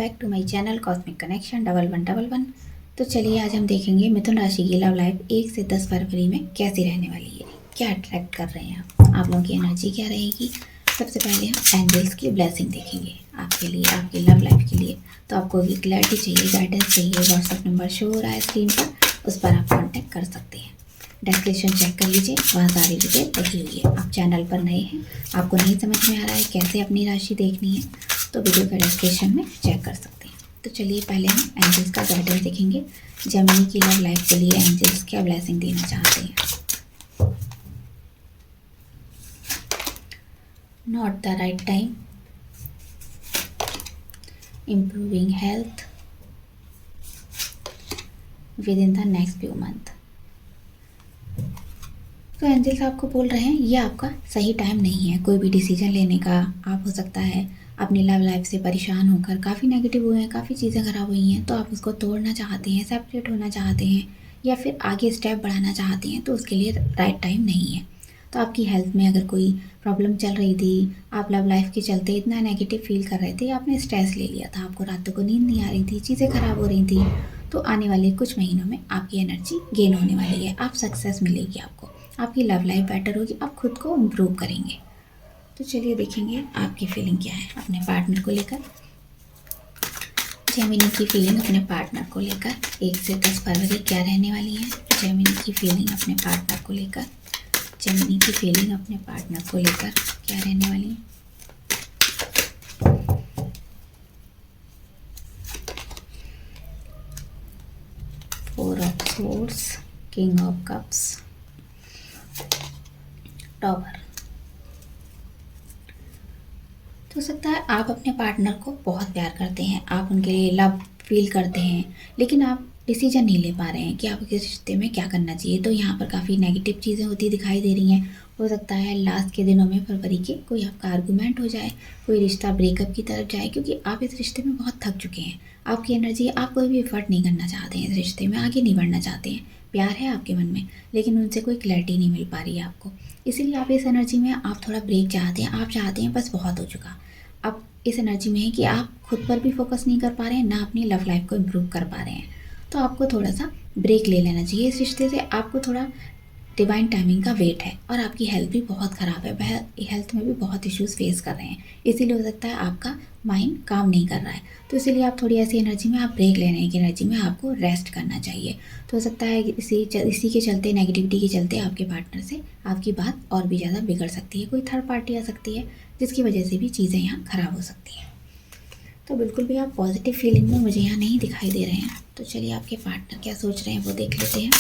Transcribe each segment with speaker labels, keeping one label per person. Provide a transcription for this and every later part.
Speaker 1: Back to my channel cosmic connection 1111। तो चलिए आज हम देखेंगे मिथुन राशि की लव लाइफ 1 से 10 फरवरी में कैसी रहने वाली है, क्या अट्रैक्ट कर रहे हैं आप लोगों की एनर्जी क्या रहेगी। सबसे पहले हम एंजल्स की ब्लेसिंग देखेंगे आपके लिए, आपकी लव लाइफ के लिए। तो आपको अभी क्लैरिटी चाहिए, गाइडेंस चाहिए, व्हाट्सअप नंबर शो हो रहा है स्क्रीन पर, उस पर आप कॉन्टैक्ट कर सकते हैं। डिस्क्रिप्शन चेक कर लीजिए, वहाँ सारी डिटेल लिखी हुई है। आप चैनल पर नए हैं, आपको नहीं समझ में आ रहा है कैसे अपनी राशि देखनी है, तो वीडियो का डिस्क्रिप्शन में चेक कर सकते हैं। तो चलिए पहले हम एंजल्स का गाइडेंस देखेंगे। जेमिनी की लव लाइफ के लिए एंजल्स क्या ब्लेसिंग देना चाहते हैं। Not the right time, improving health with in the next few month. तो एंजल्स आपको बोल रहे हैं ये आपका सही टाइम नहीं है कोई भी डिसीजन लेने का। आप हो सकता है अपनी लव लाइफ से परेशान होकर काफ़ी नेगेटिव हुए हैं, काफ़ी चीज़ें खराब हुई हैं, तो आप उसको तोड़ना चाहते हैं, सेपरेट होना चाहते हैं या फिर आगे स्टेप बढ़ाना चाहते हैं, तो उसके लिए राइट टाइम नहीं है। तो आपकी हेल्थ में अगर कोई प्रॉब्लम चल रही थी, आप लव लाइफ के चलते इतना नेगेटिव फील कर रहे थे, आपने स्ट्रेस ले लिया था, आपको रातों को नींद नहीं आ रही थी, चीज़ें खराब हो रही थी, तो आने वाले कुछ महीनों में आपकी एनर्जी गेन होने वाली है, आप सक्सेस मिलेगी आपको, आपकी लव लाइफ बेटर होगी, आप खुद को इम्प्रूव करेंगे। तो चलिए देखेंगे आपकी फीलिंग क्या है अपने पार्टनर को लेकर। जेमिनी की फीलिंग अपने पार्टनर को लेकर 1 से 10 फरवरी क्या रहने वाली है। जेमिनी की फीलिंग अपने पार्टनर को लेकर, जेमिनी की फीलिंग अपने पार्टनर को लेकर क्या रहने वाली है। Four of swords, king of cups, tower. तो हो सकता है आप अपने पार्टनर को बहुत प्यार करते हैं, आप उनके लिए लव फील करते हैं, लेकिन आप डिसीजन नहीं ले पा रहे हैं कि आपके रिश्ते में क्या करना चाहिए। तो यहाँ पर काफ़ी नेगेटिव चीज़ें होती दिखाई दे रही हैं। हो सकता है लास्ट के दिनों में फरवरी के कोई आपका आर्गूमेंट हो जाए, कोई रिश्ता ब्रेकअप की तरफ जाए, क्योंकि आप इस रिश्ते में बहुत थक चुके हैं। आपकी एनर्जी, आप कोई भी एफर्ट नहीं करना चाहते हैं, इस रिश्ते में आगे नहीं बढ़ना चाहते हैं। प्यार है आपके मन में, लेकिन उनसे कोई क्लैरिटी नहीं मिल पा रही है आपको, इसीलिए आप इस एनर्जी में आप थोड़ा ब्रेक चाहते हैं। आप चाहते हैं बस बहुत हो चुका। आप इस एनर्जी में है कि आप खुद पर भी फोकस नहीं कर पा रहे हैं, ना अपनी लव लाइफ को इम्प्रूव कर पा रहे हैं। तो आपको थोड़ा सा ब्रेक ले लेना चाहिए इस रिश्ते से। आपको थोड़ा डिवाइन टाइमिंग का वेट है, और आपकी हेल्थ भी बहुत ख़राब है, वह हेल्थ में भी बहुत इश्यूज़ फेस कर रहे हैं, इसीलिए हो सकता है आपका माइंड काम नहीं कर रहा है। तो इसीलिए आप थोड़ी ऐसी एनर्जी में, आप ब्रेक लेने की एनर्जी में आपको रेस्ट करना चाहिए। तो हो सकता है इसी के चलते, नेगेटिविटी के चलते आपके पार्टनर से आपकी बात और भी ज़्यादा बिगड़ सकती है, कोई थर्ड पार्टी आ सकती है, जिसकी वजह से भी चीज़ें यहाँ ख़राब हो सकती हैं। तो बिल्कुल भी आप पॉजिटिव फीलिंग में मुझे यहाँ नहीं दिखाई दे रहे हैं। तो चलिए आपके पार्टनर क्या सोच रहे हैं वो देख लेते हैं।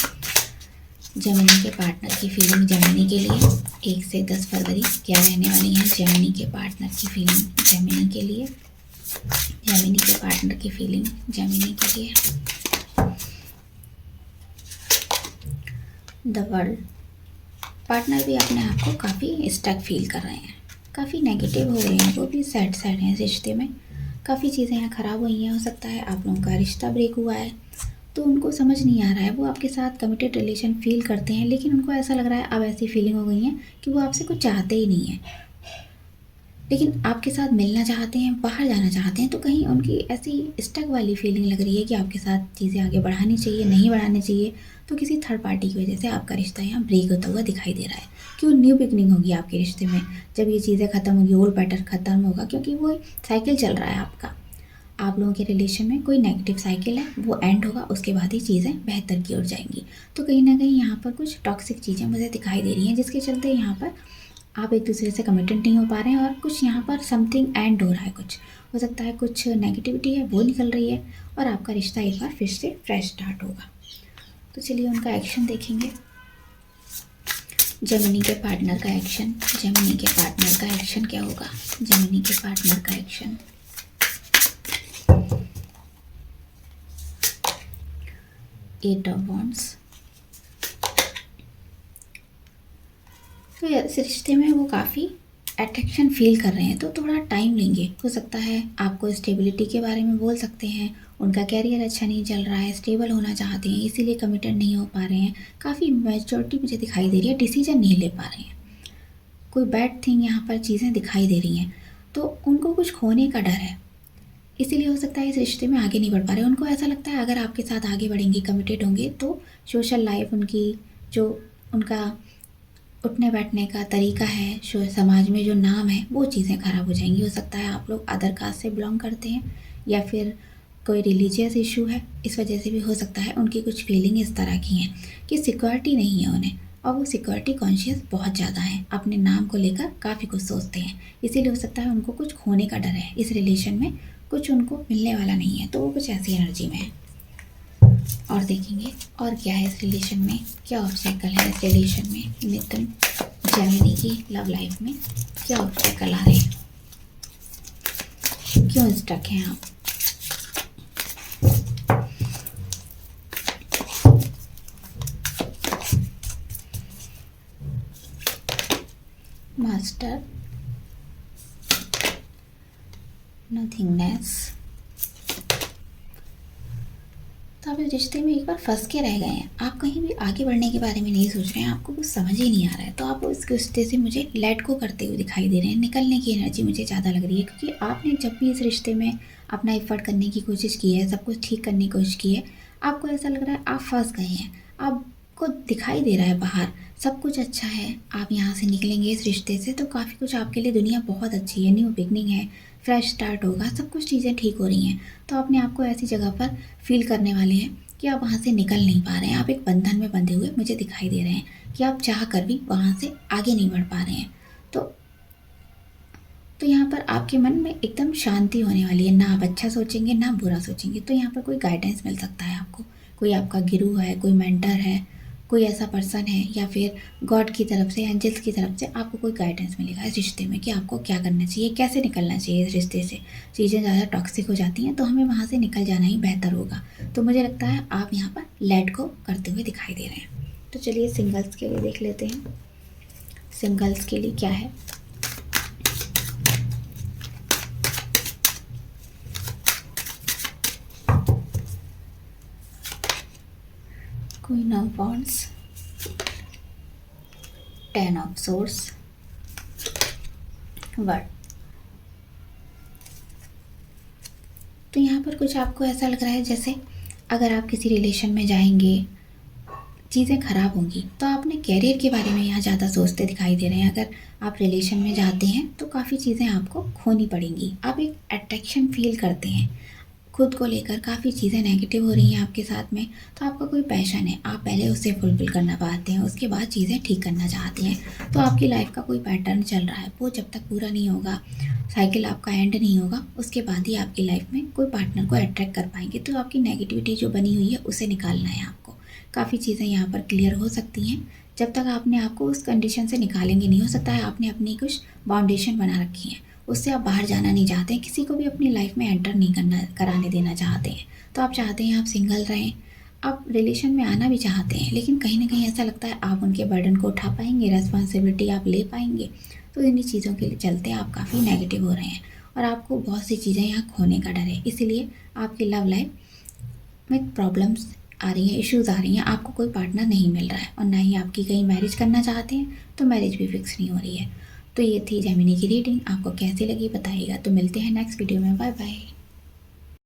Speaker 1: जेमिनी के पार्टनर की फीलिंग जेमिनी के लिए 1 से 10 फरवरी क्या रहने वाली है। जेमिनी के पार्टनर की फीलिंग जेमिनी के लिए, जेमिनी के पार्टनर की फीलिंग जेमिनी के लिए। The world. पार्टनर भी अपने आप को काफ़ी स्टक फील कर रहे हैं, काफ़ी नेगेटिव हो रहे हैं, वो भी सैड हैं इस रिश्ते में, काफ़ी चीज़ें यहाँ ख़राब हुई हैं। हो सकता है आप लोगों का रिश्ता ब्रेक हुआ है, तो उनको समझ नहीं आ रहा है, वो आपके साथ कमिटेड रिलेशन फील करते हैं, लेकिन उनको ऐसा लग रहा है अब ऐसी फीलिंग हो गई है कि वो आपसे कुछ चाहते ही नहीं है, लेकिन आपके साथ मिलना चाहते हैं, बाहर जाना चाहते हैं। तो कहीं उनकी ऐसी स्टक वाली फीलिंग लग रही है कि आपके साथ चीज़ें आगे बढ़ानी चाहिए, नहीं बढ़ानी चाहिए। तो किसी थर्ड पार्टी की वजह से आपका रिश्ता यहाँ ब्रेक होता हुआ दिखाई दे रहा है। क्यों न्यू बिगनिंग होगी आपके रिश्ते में, जब ये चीज़ें ख़त्म होगी, ओल्ड पैटर्न ख़त्म होगा, क्योंकि वो साइकिल चल रहा है आपका। आप लोगों के रिलेशन में कोई नेगेटिव साइकिल है, वो एंड होगा, उसके बाद ही चीज़ें बेहतर की ओर जाएंगी। तो कहीं ना कहीं यहाँ पर कुछ टॉक्सिक चीज़ें मुझे दिखाई दे रही हैं, जिसके चलते यहाँ पर आप एक दूसरे से कमिटेड नहीं हो पा रहे हैं, और कुछ यहाँ पर समथिंग एंड हो रहा है। कुछ हो सकता है कुछ नेगेटिविटी है वो निकल रही है, और आपका रिश्ता एक बार फिर से फ्रेश स्टार्ट होगा। तो चलिए उनका एक्शन देखेंगे। जेमिनी के पार्टनर का एक्शन, जेमिनी के पार्टनर का एक्शन क्या होगा। जेमिनी के पार्टनर का एक्शन, एट ऑफ वॉन्ड्स। तो इस रिश्ते में वो काफ़ी अट्रैक्शन फील कर रहे हैं, तो थोड़ा टाइम लेंगे। हो सकता है आपको स्टेबिलिटी के बारे में बोल सकते हैं, उनका कैरियर अच्छा नहीं चल रहा है, स्टेबल होना चाहते हैं, इसीलिए कमिटेड नहीं हो पा रहे हैं, काफ़ी मैच्योरिटी मुझे दिखाई दे रही है, डिसीजन नहीं ले पा रहे हैं, कोई बैड थिंग यहाँ पर चीज़ें दिखाई दे रही हैं। तो उनको कुछ खोने का डर है, इसीलिए हो सकता है इस रिश्ते में आगे नहीं बढ़ पा रहे। उनको ऐसा लगता है अगर आपके साथ आगे बढ़ेंगे, कमिटेड होंगे, तो सोशल लाइफ उनकी, जो उनका उठने बैठने का तरीका है, समाज में जो नाम है, वो चीज़ें ख़राब हो जाएंगी। हो सकता है आप लोग अदर कास्ट से बिलोंग करते हैं या फिर कोई रिलीजियस इशू है, इस वजह से भी हो सकता है उनकी कुछ फीलिंग इस तरह की हैं कि सिक्योरिटी नहीं है उन्हें, और वो सिक्योरिटी कॉन्शियस बहुत ज़्यादा है, अपने नाम को लेकर काफ़ी कुछ सोचते हैं। इसीलिए हो सकता है उनको कुछ खोने का डर है, इस रिलेशन में कुछ उनको मिलने वाला नहीं है, तो वो कुछ ऐसी एनर्जी में है। और देखेंगे और क्या है इस रिलेशन में, क्या ऑब्स्टेकल है इस रिलेशन में। मिथुन जेमिनी की लव लाइफ में क्या ऑब्स्टेकल आ रहे हैं, क्यों स्टक हैं आप। Master, nothingness. तो आप इस रिश्ते में एक बार फंस के रह गए हैं, आप कहीं भी आगे बढ़ने के बारे में नहीं सोच रहे हैं, आपको कुछ समझ ही नहीं आ रहा है। तो आप इस रिश्ते से मुझे लेट गो करते हुए दिखाई दे रहे हैं, निकलने की एनर्जी मुझे ज़्यादा लग रही है, क्योंकि आपने जब भी इस रिश्ते में अपना एफर्ट करने की कोशिश की है, सब कुछ ठीक करने की कोशिश की है, आपको ऐसा लग रहा है आप फंस गए हैं। आपको दिखाई दे रहा है बाहर सब कुछ अच्छा है, आप यहाँ से निकलेंगे इस रिश्ते से तो काफ़ी कुछ आपके लिए, दुनिया बहुत अच्छी है, न्यू बिगनिंग है, फ्रेश स्टार्ट होगा, सब कुछ चीज़ें ठीक हो रही हैं। तो अपने आप को ऐसी जगह पर फील करने वाले हैं कि आप वहाँ से निकल नहीं पा रहे हैं, आप एक बंधन में बंधे हुए मुझे दिखाई दे रहे हैं कि आप चाह कर भी वहाँ से आगे नहीं बढ़ पा रहे हैं। तो यहाँ पर आपके मन में एकदम शांति होने वाली है, ना आप अच्छा सोचेंगे ना बुरा सोचेंगे। तो यहाँ पर कोई गाइडेंस मिल सकता है आपको, कोई आपका गुरु है, कोई मेंटर है, कोई ऐसा पर्सन है, या फिर गॉड की तरफ से, एंजल्स की तरफ से आपको कोई गाइडेंस मिलेगा इस रिश्ते में कि आपको क्या करना चाहिए, कैसे निकलना चाहिए इस रिश्ते से। चीज़ें ज़्यादा टॉक्सिक हो जाती हैं तो हमें वहाँ से निकल जाना ही बेहतर होगा। तो मुझे लगता है आप यहाँ पर लेट गो करते हुए दिखाई दे रहे हैं। तो चलिए सिंगल्स के लिए देख लेते हैं, सिंगल्स के लिए क्या है। Queen of wands, 10 of source, word. तो यहाँ पर कुछ आपको ऐसा लग रहा है जैसे अगर आप किसी रिलेशन में जाएंगे चीज़ें ख़राब होंगी, तो आपने कैरियर के बारे में यहाँ ज़्यादा सोचते दिखाई दे रहे हैं। अगर आप रिलेशन में जाते हैं तो काफ़ी चीज़ें आपको खोनी पड़ेंगी, आप एक अट्रैक्शन फील करते हैं खुद को लेकर, काफ़ी चीज़ें नेगेटिव हो रही हैं आपके साथ में। तो आपका कोई पैशन है, आप पहले उसे फुलफिल करना पाते हैं, उसके बाद चीज़ें ठीक करना चाहते हैं। तो आपकी लाइफ का कोई पैटर्न चल रहा है, वो जब तक पूरा नहीं होगा, साइकिल आपका एंड नहीं होगा, उसके बाद ही आपकी लाइफ में कोई पार्टनर को अट्रैक्ट कर पाएंगे। तो आपकी नेगेटिविटी जो बनी हुई है उसे निकालना है आपको। काफ़ी चीज़ें यहाँ पर क्लियर हो सकती हैं जब तक आपने आपको उस कंडीशन से निकालेंगे नहीं। हो सकता है आपने अपनी कुछ बाउंडेशन बना रखी है, उससे आप बाहर जाना नहीं चाहते हैं, किसी को भी अपनी लाइफ में एंटर नहीं कराने देना चाहते हैं। तो आप चाहते हैं आप सिंगल रहें, आप रिलेशन में आना भी चाहते हैं, लेकिन कहीं ना कहीं ऐसा लगता है आप उनके बर्डन को उठा पाएंगे, रेस्पॉन्सिबिलिटी आप ले पाएंगे। तो इन्हीं चीज़ों के चलते आप काफ़ी नेगेटिव हो रहे हैं और आपको बहुत सी चीज़ें यहाँ खोने का डर है। इसीलिए आपकी लव लाइफ में प्रॉब्लम्स आ रही हैं, इश्यूज़ आ रही हैं, आपको कोई पार्टनर नहीं मिल रहा है और ना ही आपकी कहीं मैरिज करना चाहते हैं, तो मैरिज भी फिक्स नहीं हो रही है। तो ये थी जेमिनी की रीडिंग, आपको कैसी लगी बताइएगा। तो मिलते हैं नेक्स्ट वीडियो में, बाय बाय।